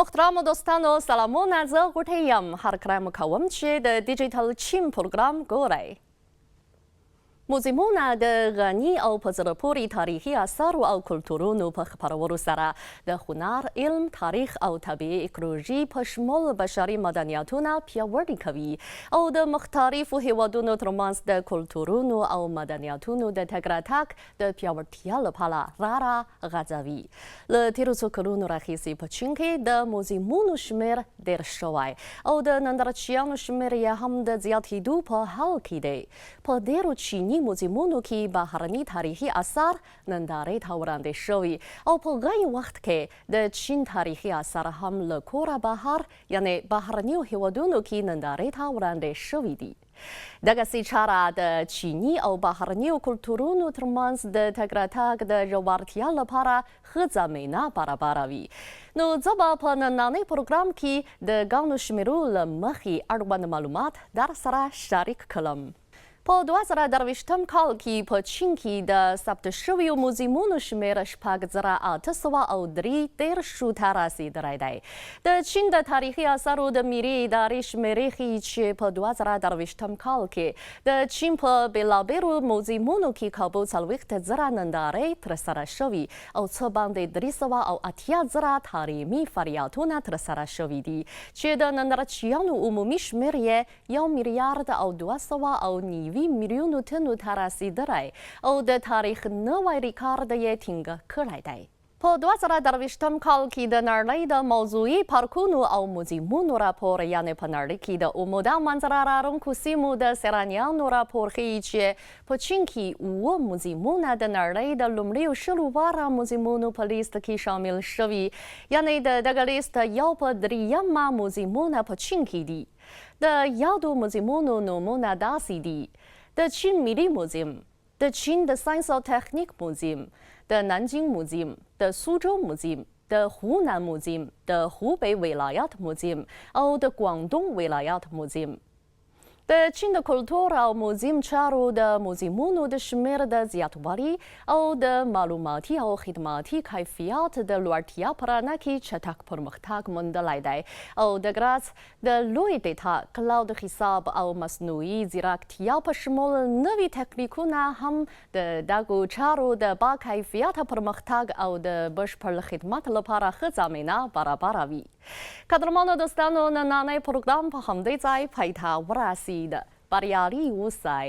محترم دوستانو سلامونه زه غوټۍ یم هر کله مو کوم چې د ډیجیټل چین پروګرام ګورئ. موزیمونه د غني او په زړه پورې تاریخي اثارو او کلتورونو په خپرولو سره د هنر، علم، تاریخ او طبیعي ایکولوژي په شمول بشري مدنیتونه پیاوړي کوي او د مختلفو هیوادونو ترمنځ د کلتورونو او مدنیتونو د تګ راتګ د پیاوړتیا لپاره راغځوي. له تیرو څو کلونو راهیسې په چین کې د موزیمونو شمېر ډېر شوی او د نندارچیانو شمېر یې هم د زیاتېدو په حال کې دی. په ډېرو چیني موزیمونو کې بهرني تاریخي اثار نندارې ته وړاندې شوي او په غي وخت کې د چین تاریخي اثار هم له کوره بهر یعنی بهرنیو هیوادونو کې نندارې ته وړاندې شوي دي. دغسې چاره د چیني او بهرنیو کلتورونو ترمنځ د تګ راتګ د ژورتیا لپاره ښه زمینه برابروي. نو زه به په نننۍ پروګرام کې د ګڼو شمېرو له مخې اړوند معلومات در سره شریک کړم. په 2023 کال کې په چین کې د ثبت شویو موزیمونو شمېر 6833 ته رسیدلی دی. د چین د تاریخي اثارو د ملي ادارې شمېرې ښیي چې په 2023 کال کې د چین په بېلابېلو موزیمونو کې کابو 40,000 نندارې ترسره شوي او څه باندې 380,000 تعلیمي فعالیتونه ترسره شوي دي چې د نندارچیانو عمومي شمېر یې 1 میلیارد او 209 میلیونو تنو ته رسیدلی او د تاریخ نوی ریکارډ یې ټینګ کړی دی. په 2023 کال کې د نړۍ د موضوعي پارکونو او موزیمونو راپور یعنې په نړۍ کې د عمده منظره لرونکو سیمو د څېړنیانو راپور ښیي چې په چین کې 7 موزیمونه د نړۍ د لومړیو 10 غوره موزیمونو په لیست کې شامل شوي یعنې د دغه لیست یو په درېیمه موزیمونه په چین کې دي. د یادو موزیمونو نومونه داسې دي: د چین ملي موزیم، د چین د ساینس او تخنیک موزیم، د نانجینګ موزیم، د سوزو موزیم، د هونان موزیم، د هوبی ولایت موزیم او د ګواندونګ ولایت موزیم. د چین د کلتور او موزیم چارو د موزیمونو د شمېر د زیاتوالي او د معلوماتي او خدماتي کیفیت د لوړتیا په رڼا کې چټک پرمختګ موندلی دی او د ګراس د لوی ډیټا، کلاود حساب او مصنوعي ځیرکتیا په شمول نوي تکنیکونه هم د دغو چارو د با کیفیته پرمختګ او د بشپړ خدمت لپاره ښه زمینه برابروي. قدرمنو دوستانو، نننی پروګرام په همدې ځای پای ته ورسید. بریالي اوسئ.